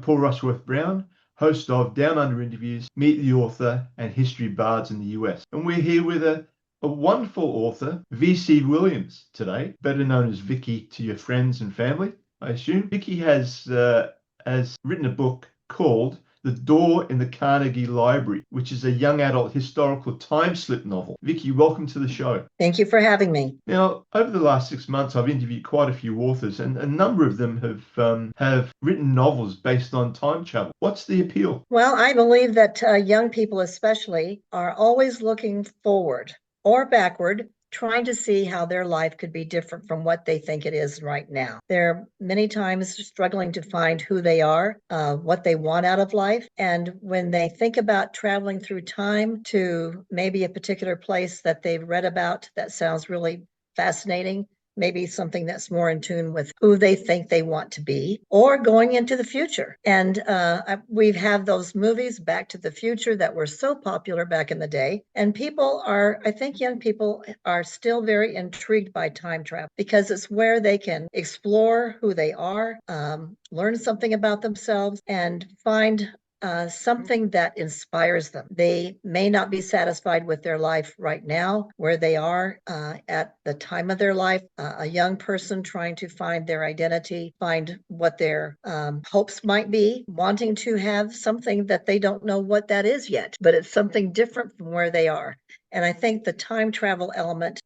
Paul Rushworth-Brown, host of Down Under Interviews, Meet the Author, and History Bards in the US. And we're here with a wonderful author, V.C. Williams, today, better known as Vicky to your friends and family, I assume. Vicky has written a book called The Door in the Carnegie Library, which is a young adult historical time slip novel. Vicky, welcome to the show. Thank you for having me. Now, over the last 6 months, I've interviewed quite a few authors, and a number of them have written novels based on time travel. What's the appeal? Well, I believe that young people especially are always looking forward or backward, trying to see how their life could be different from what they think it is right now. They're many times struggling to find who they are, what they want out of life. And when they think about traveling through time to maybe a particular place that they've read about that sounds really fascinating, maybe something that's more in tune with who they think they want to be, or going into the future. And we've had those movies, Back to the Future, that were so popular back in the day. And I think young people are still very intrigued by time travel because it's where they can explore who they are, learn something about themselves, and find something that inspires them. They may not be satisfied with their life right now, where they are at the time of their life. A young person trying to find their identity, find what their hopes might be, wanting to have something that they don't know what that is yet, but it's something different from where they are. And I think the time travel element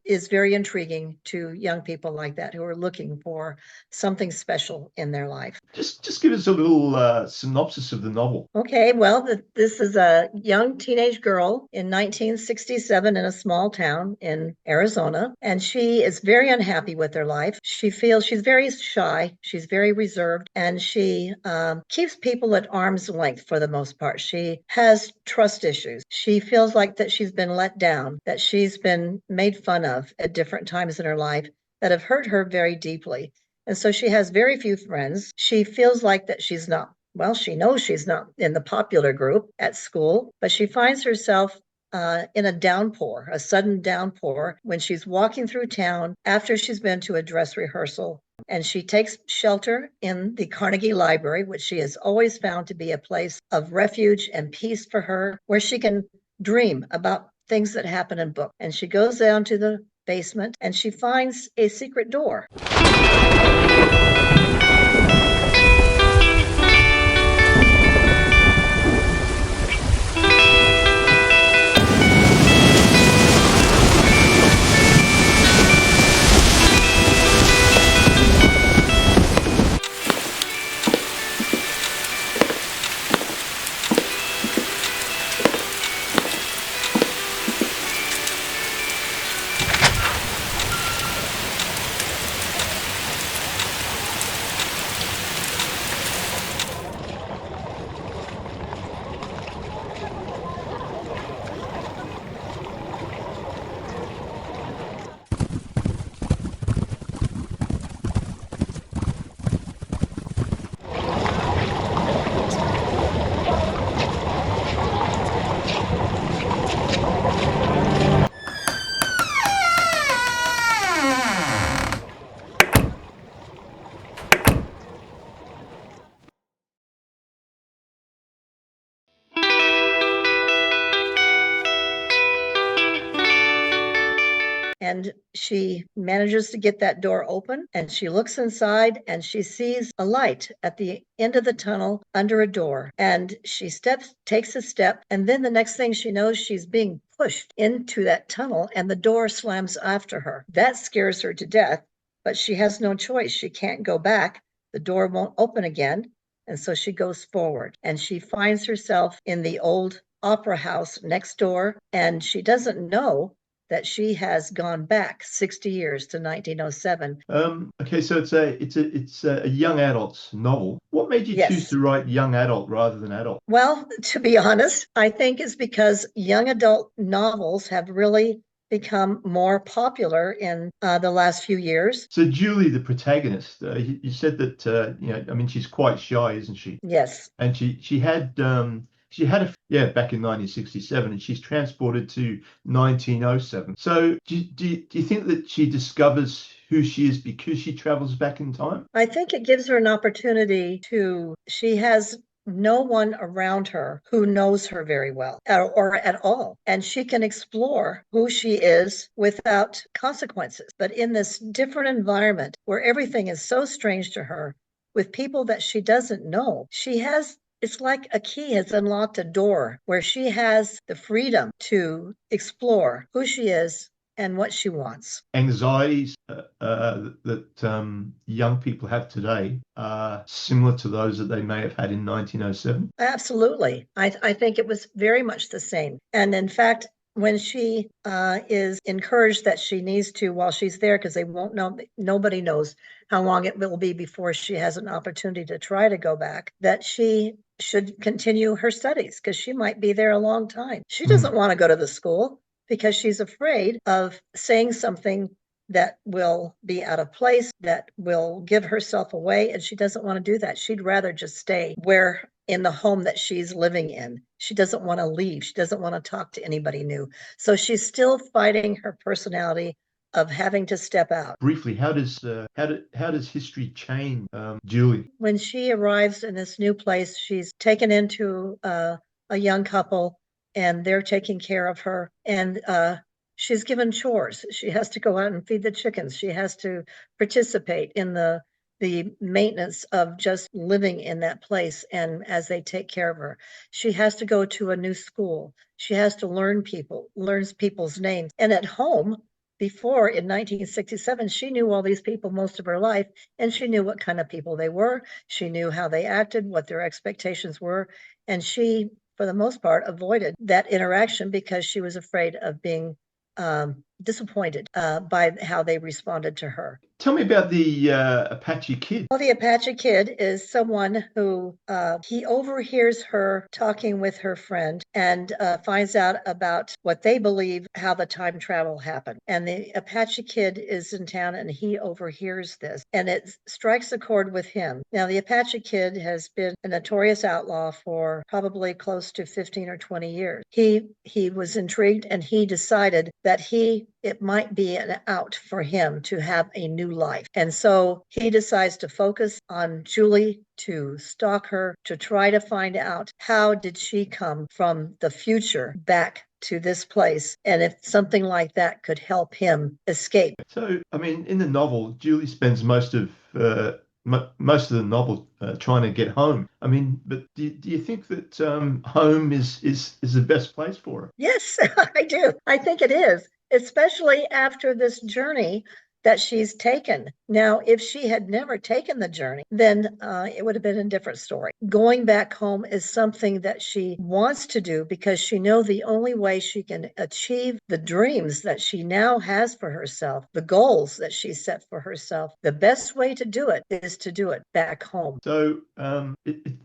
is very intriguing to young people like that who are looking for something special in their life. Just give us a little synopsis of the novel. Okay, well, this is a young teenage girl in 1967 in a small town in Arizona, and she is very unhappy with her life. She feels she's very shy, she's very reserved, and she keeps people at arm's length for the most part. She has trust issues. She feels like that she's been let down, that she's been made fun of at different times in her life that have hurt her very deeply. And so she has very few friends. She feels like that she knows she's not in the popular group at school, but she finds herself in a sudden downpour, when she's walking through town after she's been to a dress rehearsal. And she takes shelter in the Carnegie Library, which she has always found to be a place of refuge and peace for her, where she can dream about things that happen in books. And she goes down to the basement and she finds a secret door. And she manages to get that door open, and she looks inside and she sees a light at the end of the tunnel under a door. And she takes a step, and then the next thing she knows, she's being pushed into that tunnel and the door slams after her. That scares her to death, but she has no choice. She can't go back. The door won't open again. And so she goes forward, and she finds herself in the old opera house next door, and she doesn't know that she has gone back 60 years to 1907. Okay, so it's a young adult's novel. What made you choose to write young adult rather than adult? Well, to be honest, I think it's because young adult novels have really become more popular in the last few years. So Julie, the protagonist, you said that, she's quite shy, isn't she? Yes. And she had She had back in 1967, and she's transported to 1907. So do you think that she discovers who she is because she travels back in time? I think it gives her an opportunity she has no one around her who knows her very well or at all. And she can explore who she is without consequences. But in this different environment where everything is so strange to her, with people that she doesn't know, it's like a key has unlocked a door where she has the freedom to explore who she is and what she wants. Anxieties that young people have today are similar to those that they may have had in 1907. Absolutely. I think it was very much the same. And in fact, when she is encouraged that she needs to, while she's there, because they won't know, nobody knows how long it will be before she has an opportunity to try to go back, that she should continue her studies because she might be there a long time. She doesn't want to go to the school because she's afraid of saying something that will be out of place, that will give herself away, and she doesn't want to do that. She'd rather just stay in the home that she's living in. She doesn't want to leave. She doesn't want to talk to anybody new. So she's still fighting her personality of having to step out. Briefly, how does history change Julie? When she arrives in this new place, she's taken into a young couple, and they're taking care of her. And she's given chores. She has to go out and feed the chickens. She has to participate in the maintenance of just living in that place. And as they take care of her, she has to go to a new school. She has to learns people's names. And at home, before in 1967, she knew all these people most of her life, and she knew what kind of people they were. She knew how they acted, what their expectations were. And she, for the most part, avoided that interaction because she was afraid of being disappointed by how they responded to her. Tell me about the Apache Kid. Well, the Apache Kid is someone who he overhears her talking with her friend and finds out about what they believe how the time travel happened. And the Apache Kid is in town and he overhears this, and it strikes a chord with him. Now, the Apache Kid has been a notorious outlaw for probably close to 15 or 20 years. He was intrigued, and he decided that it might be an out for him to have a new life. And so he decides to focus on Julie, to stalk her, to try to find out how did she come from the future back to this place, and if something like that could help him escape. So, I mean, in the novel, Julie spends most of the novel trying to get home. I mean, but do you think that home is the best place for her? Yes, I do. I think it is, especially after this journey that she's taken. Now, if she had never taken the journey, then it would have been a different story. Going back home is something that she wants to do because she knows the only way she can achieve the dreams that she now has for herself, the goals that she set for herself. The best way to do it is to do it back home. So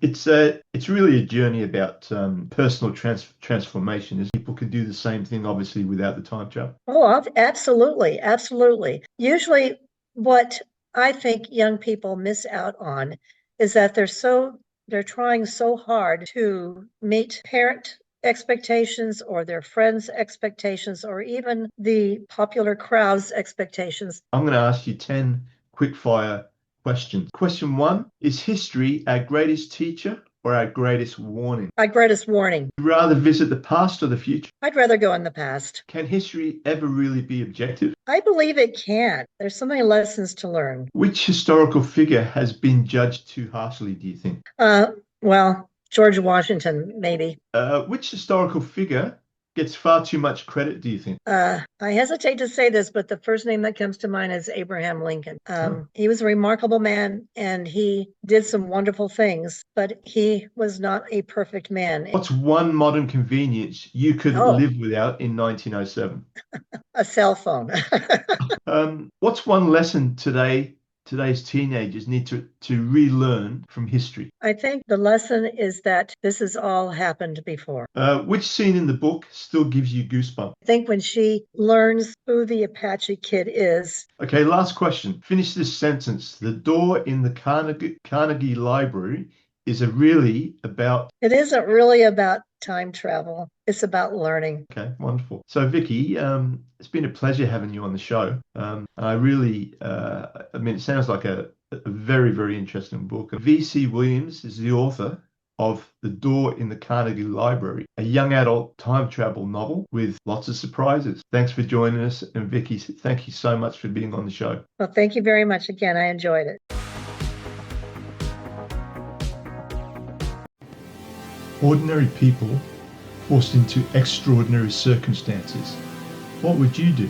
it's really a journey about personal transformation. As people can do the same thing, obviously, without the time travel. Oh, absolutely, absolutely. Usually, what I think young people miss out on is that they're trying so hard to meet parent expectations or their friends' expectations or even the popular crowd's expectations. I'm going to ask you 10 quick fire questions. Question 1, is history our greatest teacher or our greatest warning? Our greatest warning. Would you rather visit the past or the future? I'd rather go in the past. Can history ever really be objective? I believe it can. There's so many lessons to learn. Which historical figure has been judged too harshly, do you think? Well, George Washington, maybe. Which historical figure gets far too much credit, do you think? I hesitate to say this, but the first name that comes to mind is Abraham Lincoln. He was a remarkable man, and he did some wonderful things, but he was not a perfect man. What's one modern convenience you could live without in 1907? A cell phone. What's one lesson today's teenagers need to relearn from history? I think the lesson is that this has all happened before. Which scene in the book still gives you goosebumps? I think when she learns who the Apache Kid is. Okay, last question. Finish this sentence. The door in the Carnegie Library really about. It isn't really about time travel. It's about learning. Okay, wonderful. So, Vicky, it's been a pleasure having you on the show. I really, I mean, it sounds like a very, very interesting book. V.C. Williams is the author of The Door in the Carnegie Library, a young adult time travel novel with lots of surprises. Thanks for joining us. And Vicky, thank you so much for being on the show. Well, thank you very much again. I enjoyed it. Ordinary people forced into extraordinary circumstances. What would you do?